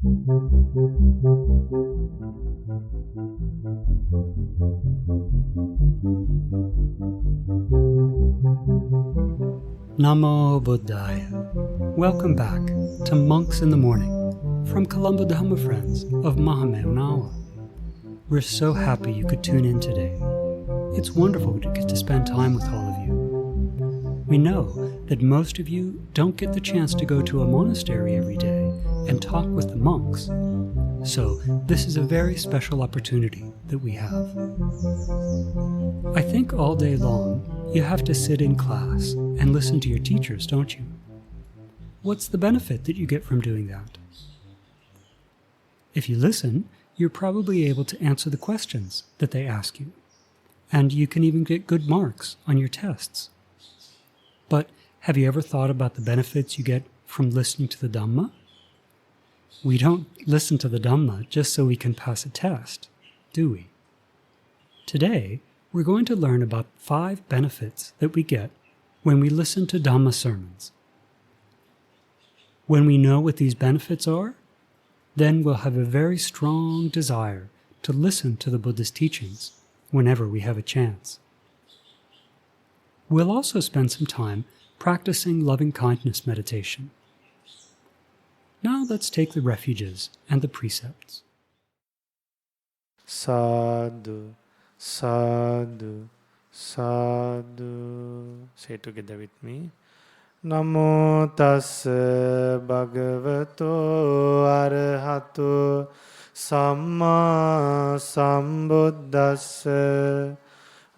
Namo Buddhaya. Welcome back to Monks in the Morning from Colombo Dhamma Friends of Mahame. We're so happy you could tune in today. It's wonderful to get to spend time with all of you. We know that most of you don't get the chance to go to a monastery every day and talk with the monks, so this is a very special opportunity that we have. I think all day long you have to sit in class and listen to your teachers, don't you? What's the benefit that you get from doing that? If you listen, you're probably able to answer the questions that they ask you, and you can even get good marks on your tests. But have you ever thought about the benefits you get from listening to the Dhamma? We don't listen to the Dhamma just so we can pass a test, do we? Today, we're going to learn about 5 benefits that we get when we listen to Dhamma sermons. When we know what these benefits are, then we'll have a very strong desire to listen to the Buddha's teachings whenever we have a chance. We'll also spend some time practicing loving-kindness meditation. Now let's take the refuges and the precepts. Sadhu, sadhu, sadhu. Say it together with me. Namo tassa bhagavato arahato samma sambuddhassa.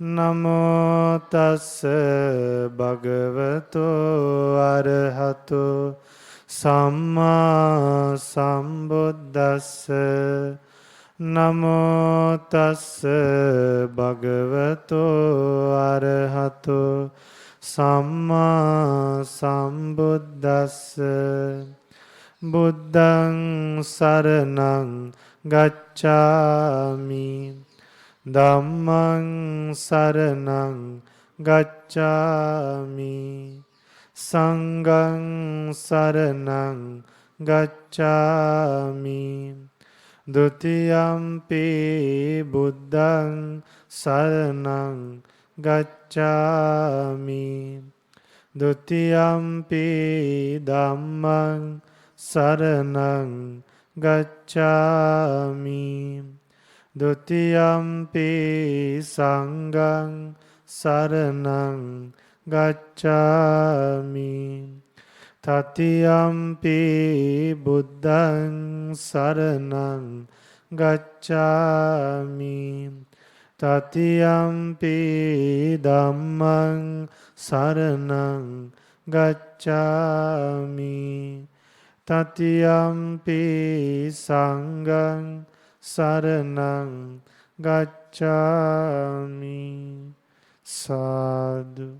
Namo tassa bhagavato arahato samma sambuddhassa. Namo tassa bhagavato arahato samma sambuddhassa. Buddhaṃ saranam gacchāmi. Dhammaṃ saranam gacchāmi. Sanghaṃ saranam gacchāmi. Dutiyampi buddhaṃ saranam gacchāmi. Dutiyampi dhammaṃ saranam gacchāmi. Dutiyampi sanghaṃ saranam gacchāmi. Tatiyampi buddhaṃ saranam gacchāmi. Tatiyampi dhammaṃ saranam gacchāmi. Tatiyampi sanghaṃ saranam gacchāmi. Sadhu,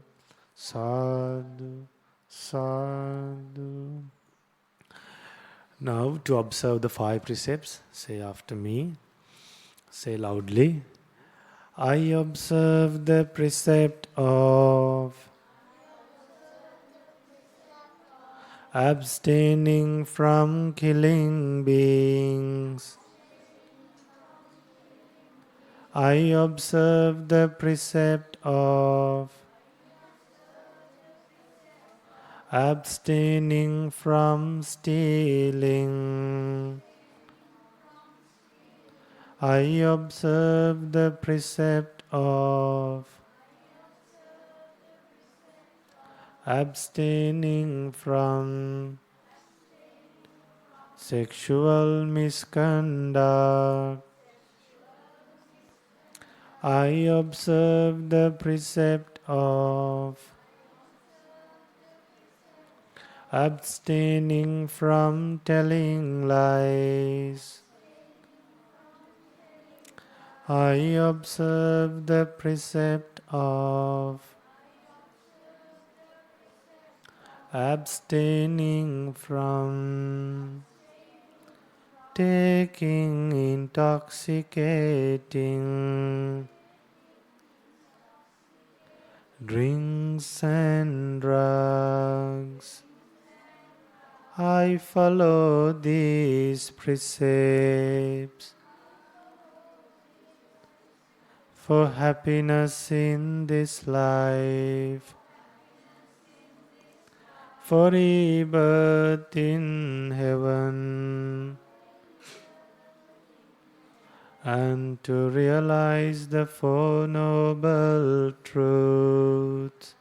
sadhu, sadhu. Now to observe the 5 precepts, say after me. Say loudly. I observe the precept of abstaining from killing beings. I observe the precept of abstaining from stealing. I observe the precept of abstaining from sexual misconduct. I observe the precept of abstaining from telling lies. I observe the precept of abstaining from taking intoxicating drinks and drugs. I follow these precepts for happiness in this life, for rebirth in heaven, and to realize the Four Noble Truths.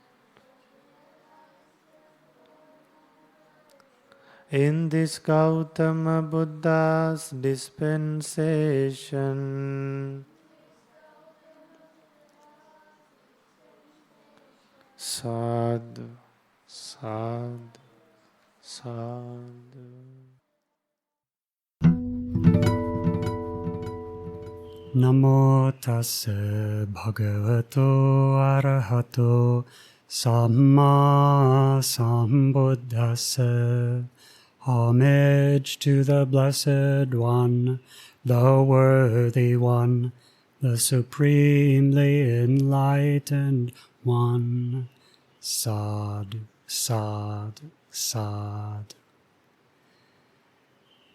In this Gautama Buddha's dispensation, sadhu, sadhu, sadhu. Namo tassa bhagavato arahato samma sambuddhassa. Homage to the Blessed One, the Worthy One, the Supremely Enlightened One. Sadhu, sadhu, sadhu.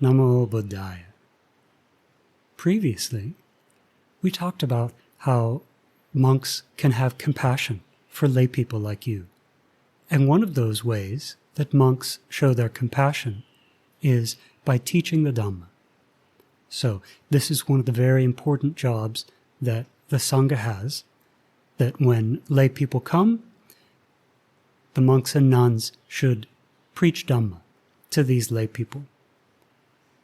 Namo Buddhaya. Previously, we talked about how monks can have compassion for lay people like you. And one of those ways that monks show their compassion is by teaching the Dhamma. So this is one of the very important jobs that the Sangha has, that when lay people come, the monks and nuns should preach Dhamma to these lay people.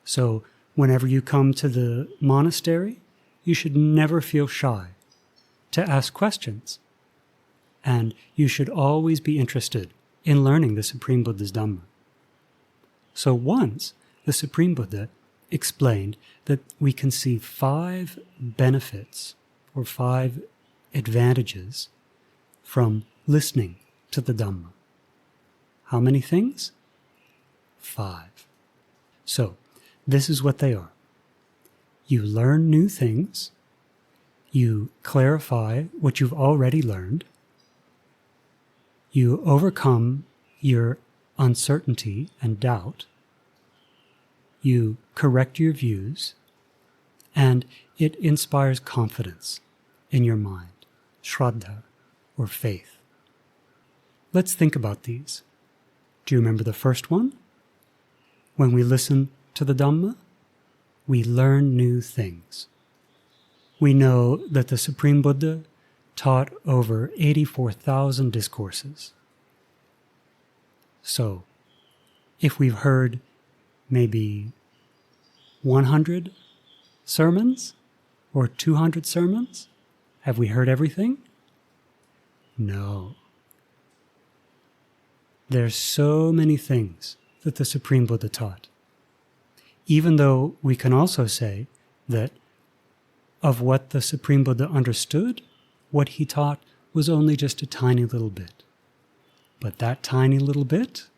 So whenever you come to the monastery, you should never feel shy to ask questions. And you should always be interested in learning the Supreme Buddha's Dhamma. So once, the Supreme Buddha explained that we can see 5 benefits or 5 advantages from listening to the Dhamma. How many things? 5. So, this is what they are. You learn new things. You clarify what you've already learned. You overcome your uncertainty and doubt. You correct your views. And it inspires confidence in your mind, shraddha, or faith. Let's think about these. Do you remember the first one? When we listen to the Dhamma, we learn new things. We know that the Supreme Buddha taught over 84,000 discourses. So, if we've heard maybe 100 sermons or 200 sermons, have we heard everything? No. There's so many things that the Supreme Buddha taught. Even though we can also say that of what the Supreme Buddha understood, what he taught was only just a tiny little bit. But that tiny little bit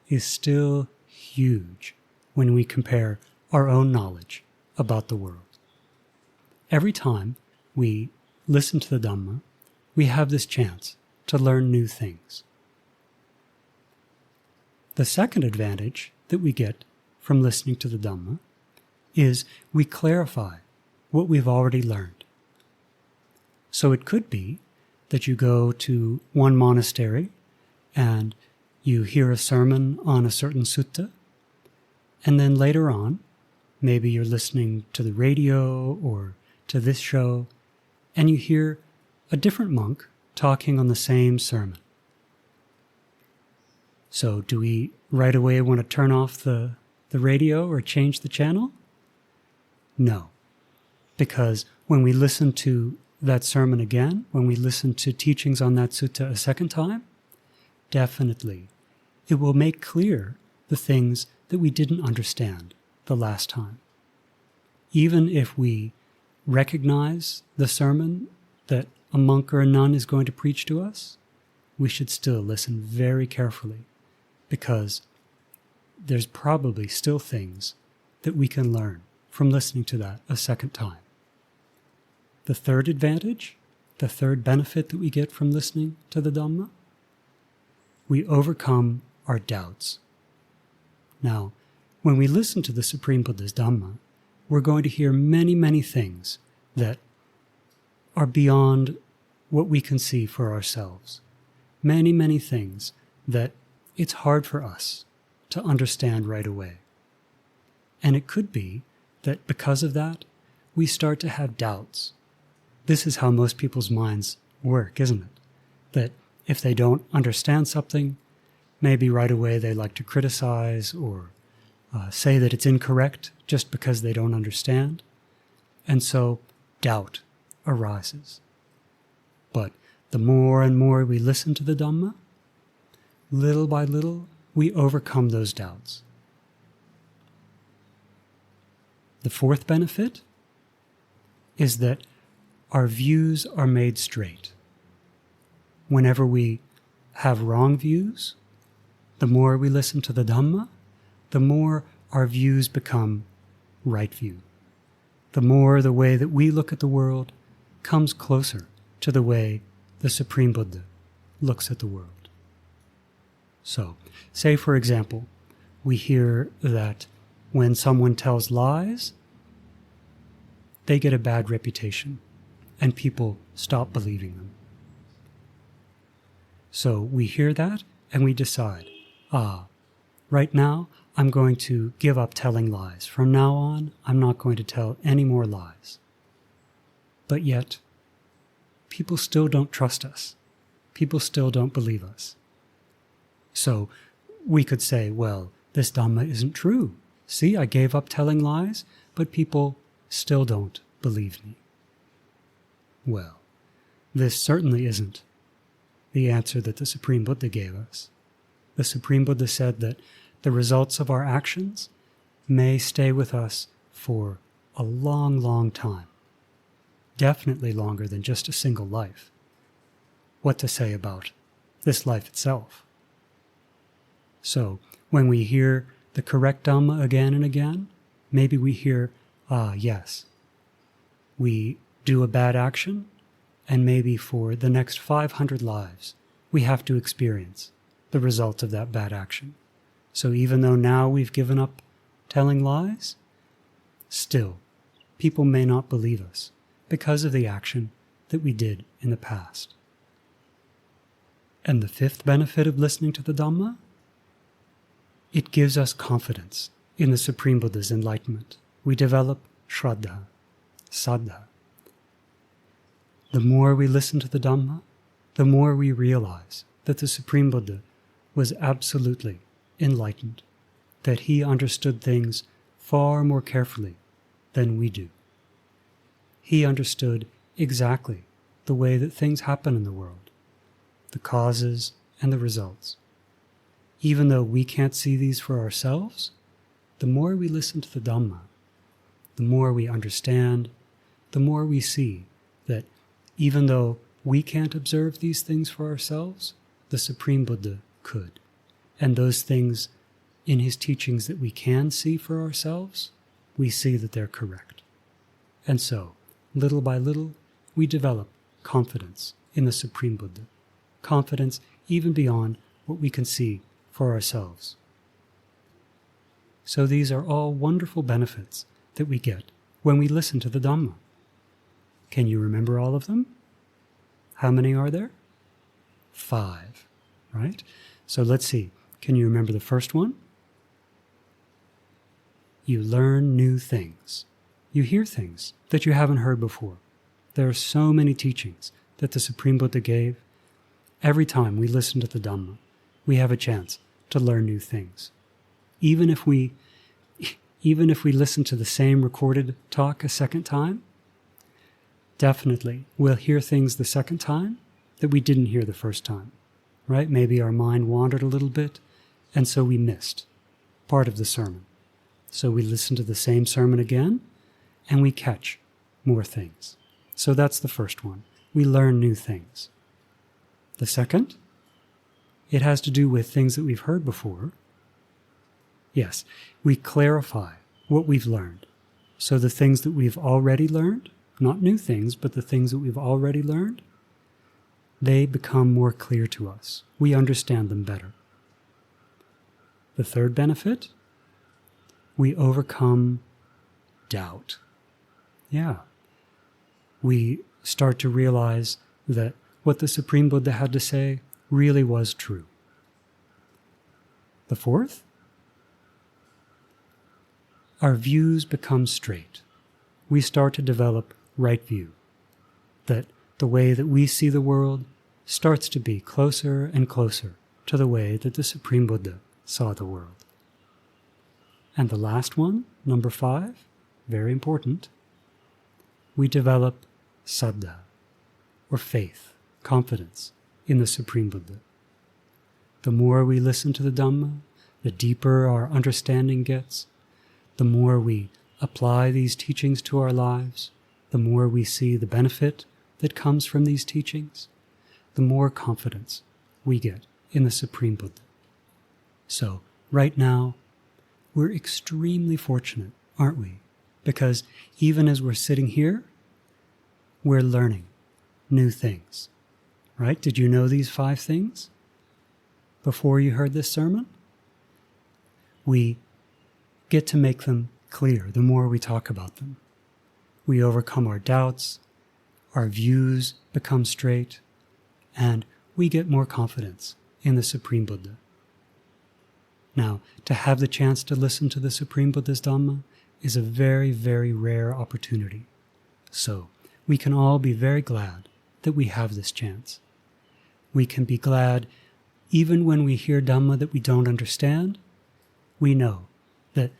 is still huge when we compare our own knowledge about the world. Every time we listen to the Dhamma, we have this chance to learn new things. The second advantage that we get from listening to the Dhamma is we clarify what we've already learned. So it could be that you go to one monastery and you hear a sermon on a certain sutta, and then later on, maybe you're listening to the radio or to this show, and you hear a different monk talking on the same sermon. So do we right away want to turn off the radio or change the channel? No, because when we listen to that sermon again, when we listen to teachings on that sutta a second time, definitely it will make clear the things that we didn't understand the last time. Even if we recognize the sermon that a monk or a nun is going to preach to us, we should still listen very carefully, because there's probably still things that we can learn from listening to that a second time. The third advantage, the third benefit that we get from listening to the Dhamma, we overcome our doubts. Now, when we listen to the Supreme Buddha's Dhamma, we're going to hear many, many things that are beyond what we can see for ourselves. Many, many things that it's hard for us to understand right away. And it could be that because of that, we start to have doubts. This is how most people's minds work, isn't it? That if they don't understand something, maybe right away they like to criticize or say that it's incorrect just because they don't understand. And so doubt arises. But the more and more we listen to the Dhamma, little by little, we overcome those doubts. The fourth benefit is that our views are made straight. Whenever we have wrong views, the more we listen to the Dhamma, the more our views become right view. The more the way that we look at the world comes closer to the way the Supreme Buddha looks at the world. So, say for example, we hear that when someone tells lies, they get a bad reputation and people stop believing them. So we hear that and we decide, right now I'm going to give up telling lies. From now on, I'm not going to tell any more lies. But yet, people still don't trust us. People still don't believe us. So we could say, well, this Dhamma isn't true. See, I gave up telling lies, but people still don't believe me. Well, this certainly isn't the answer that the Supreme Buddha gave us. The Supreme Buddha said that the results of our actions may stay with us for a long, long time. Definitely longer than just a single life. What to say about this life itself? So, when we hear the correct Dhamma again and again, maybe we hear, yes, we do a bad action, and maybe for the next 500 lives, we have to experience the result of that bad action. So even though now we've given up telling lies, still, people may not believe us because of the action that we did in the past. And the fifth benefit of listening to the Dhamma, it gives us confidence in the Supreme Buddha's enlightenment. We develop Shraddha, Saddha. The more we listen to the Dhamma, the more we realize that the Supreme Buddha was absolutely enlightened, that he understood things far more carefully than we do. He understood exactly the way that things happen in the world, the causes and the results. Even though we can't see these for ourselves, the more we listen to the Dhamma, the more we understand, the more we see that even though we can't observe these things for ourselves, the Supreme Buddha could. And those things in his teachings that we can see for ourselves, we see that they're correct. And so, little by little, we develop confidence in the Supreme Buddha. Confidence even beyond what we can see for ourselves. So these are all wonderful benefits that we get when we listen to the Dhamma. Can you remember all of them? How many are there? 5, right? So let's see. Can you remember the first one? You learn new things. You hear things that you haven't heard before. There are so many teachings that the Supreme Buddha gave. Every time we listen to the Dhamma, we have a chance to learn new things. Even if we listen to the same recorded talk a second time, definitely we'll hear things the second time that we didn't hear the first time, right? Maybe our mind wandered a little bit, and so we missed part of the sermon. So we listen to the same sermon again, and we catch more things. So that's the first one. We learn new things. The second, it has to do with things that we've heard before. Yes, we clarify what we've learned. So the things that we've already learned, not new things, but the things that we've already learned, they become more clear to us. We understand them better. The third benefit we overcome doubt. Yeah. We start to realize that what the Supreme Buddha had to say really was true. The fourth, our views become straight. We start to develop right view, that the way that we see the world starts to be closer and closer to the way that the Supreme Buddha saw the world. And the last one, number 5, very important, we develop saddha, or faith, confidence in the Supreme Buddha. The more we listen to the Dhamma, the deeper our understanding gets, the more we apply these teachings to our lives, the more we see the benefit that comes from these teachings, the more confidence we get in the Supreme Buddha. So, right now, we're extremely fortunate, aren't we? Because even as we're sitting here, we're learning new things, right? Did you know these 5 things before you heard this sermon? We get to make them clear the more we talk about them. We overcome our doubts, our views become straight, and we get more confidence in the Supreme Buddha. Now, to have the chance to listen to the Supreme Buddha's Dhamma is a very, very rare opportunity. So, we can all be very glad that we have this chance. We can be glad even when we hear Dhamma that we don't understand. We know that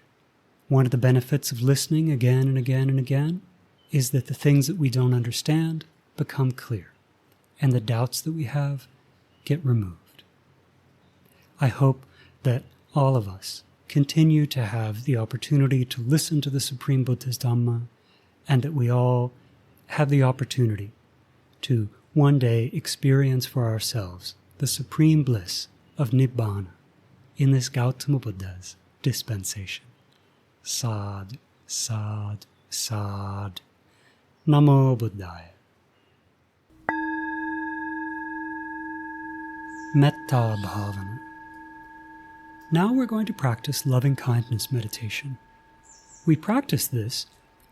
one of the benefits of listening again and again and again is that the things that we don't understand become clear, and the doubts that we have get removed. I hope that all of us continue to have the opportunity to listen to the Supreme Buddha's Dhamma, and that we all have the opportunity to one day experience for ourselves the supreme bliss of Nibbana in this Gautama Buddha's dispensation. Sad, sad, sad. Namo Buddhaya. Metta Bhavana. Now we're going to practice loving-kindness meditation. We practice this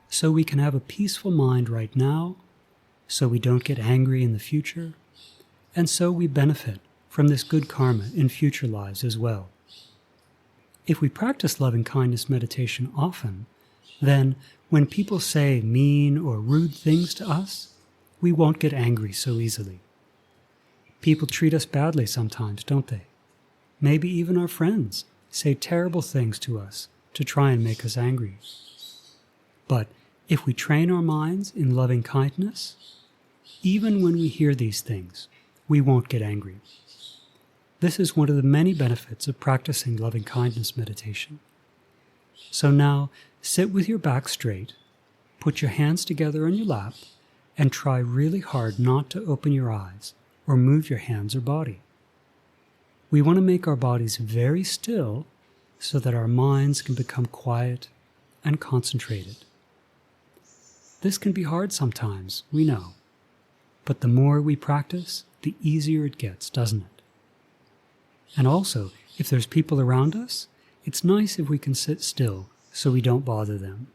so we can have a peaceful mind right now, so we don't get angry in the future, and so we benefit from this good karma in future lives as well. If we practice loving-kindness meditation often, then when people say mean or rude things to us, we won't get angry so easily. People treat us badly sometimes, don't they? Maybe even our friends say terrible things to us to try and make us angry. But if we train our minds in loving kindness, even when we hear these things, we won't get angry. This is one of the many benefits of practicing loving kindness meditation. So now, sit with your back straight, put your hands together on your lap, and try really hard not to open your eyes or move your hands or body. We want to make our bodies very still so that our minds can become quiet and concentrated. This can be hard sometimes, we know, but the more we practice, the easier it gets, doesn't it? And also, if there's people around us, it's nice if we can sit still so we don't bother them.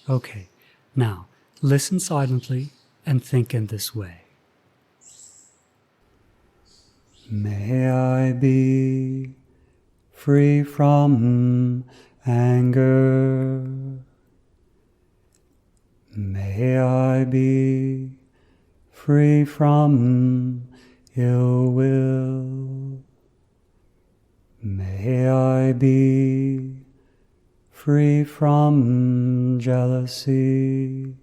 Okay, now listen silently and think in this way. May I be free from anger. May I be free from ill will. May I be free from jealousy.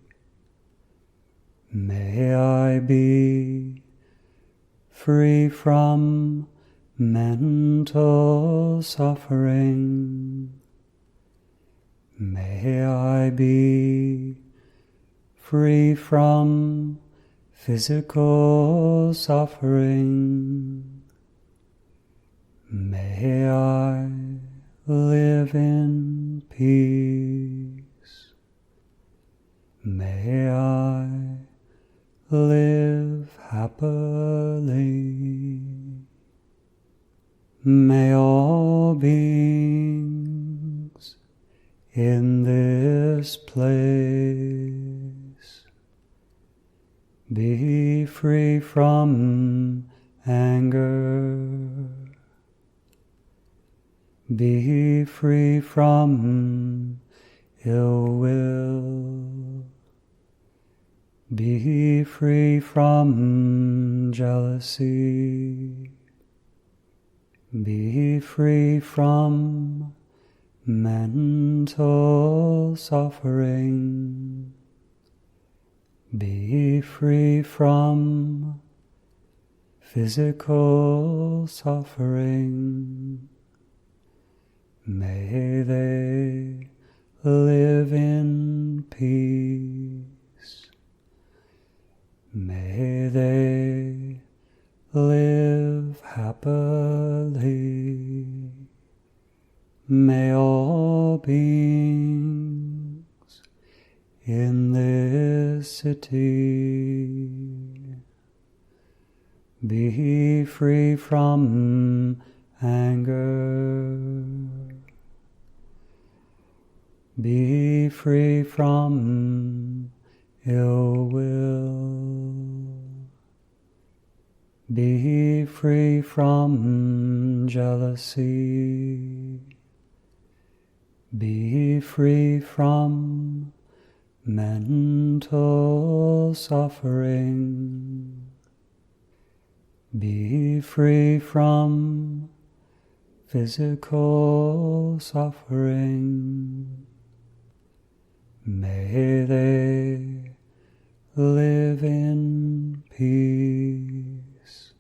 May I be free from mental suffering. May I be free from physical suffering. May I live in peace. May I live happily. May all beings this place. Be free from anger. Be free from ill will. Be free from jealousy. Be free from mental suffering. Be free from physical suffering. May they live in peace. May they live happily. May all beings in this city be free from anger. Be free from ill will. Be free from jealousy. Be free from mental suffering. Be free from physical suffering. May they live in peace.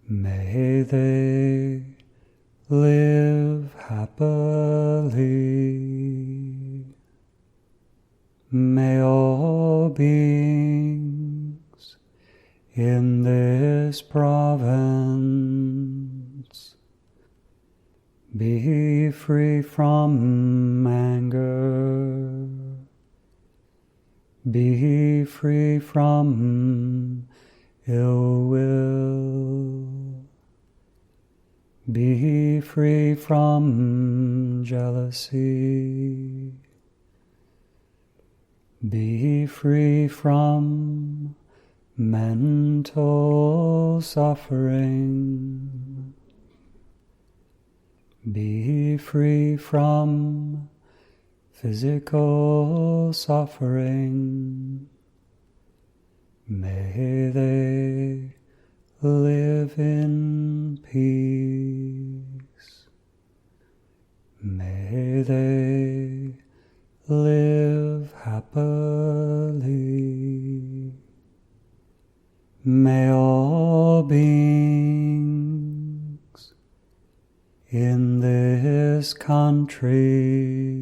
May they live happily. May all beings in this province be free from anger. Be free from ill will. Be free from jealousy. Be free from mental suffering. Be free from physical suffering. May they live in peace. May they live happily. May all beings in this country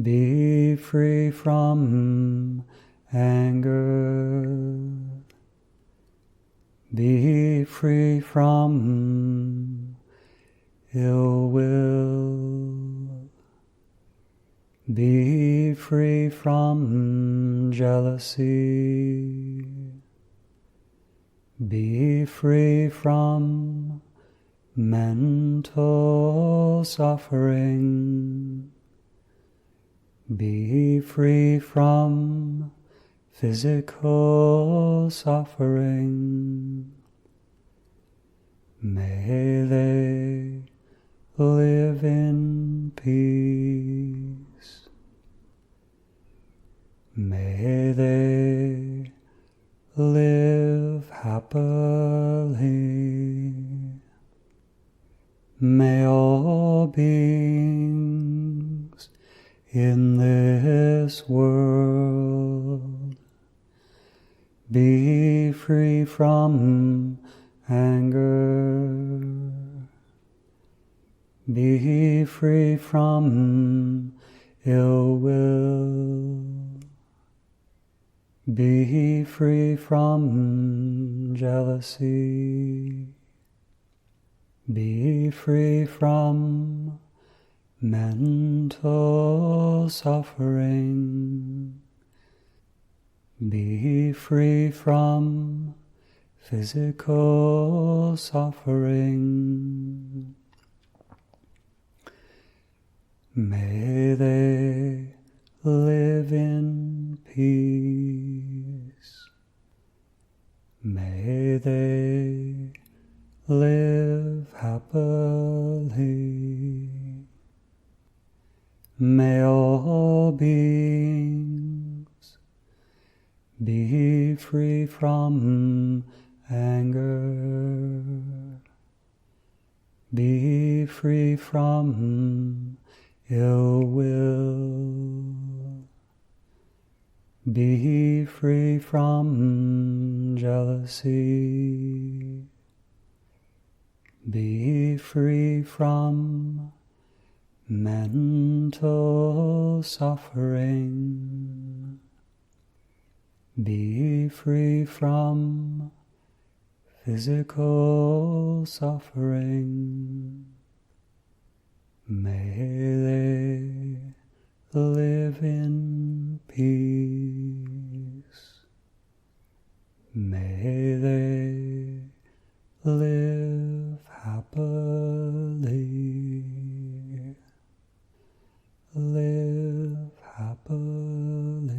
be free from anger. Be free from ill will. Be free from jealousy. Be free from mental suffering. Be free from physical suffering. May they live in peace. May they live happily. May all beings in this world be free from anger. Be free from ill will. Be free from jealousy. Be free from mental suffering. Be free from physical suffering. May they live in peace. May they live happily. May all beings be free from anger, be free from ill will, be free from jealousy, be free from mental suffering, be free from physical suffering. May they live in peace. May they live happily. Live happily.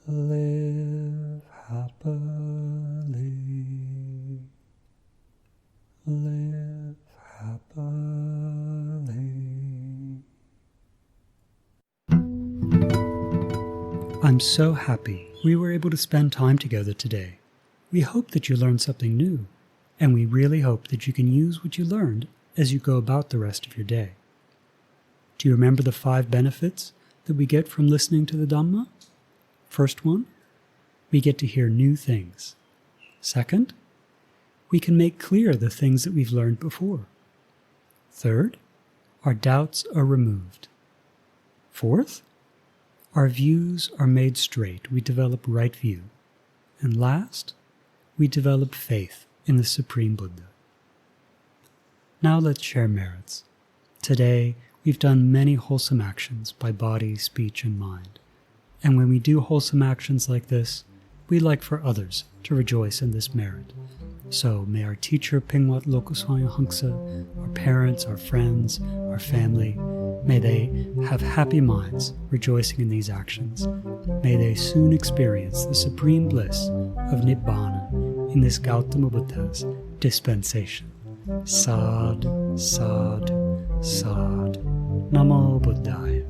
Live happily. Live happily. I'm so happy we were able to spend time together today. We hope that you learned something new, and we really hope that you can use what you learned as you go about the rest of your day. Do you remember the 5 benefits that we get from listening to the Dhamma? First one, we get to hear new things. Second, we can make clear the things that we've learned before. Third, our doubts are removed. Fourth, our views are made straight. We develop right view. And last, we develop faith in the Supreme Buddha. Now let's share merits. Today, we've done many wholesome actions by body, speech, and mind. And when we do wholesome actions like this, we like for others to rejoice in this merit. So may our teacher Pingwat Lokusoya Hangsa, our parents, our friends, our family, may they have happy minds rejoicing in these actions. May they soon experience the supreme bliss of Nibbana in this Gautama Buddha's dispensation. Sad, sad, sad. Namo Buddhaya.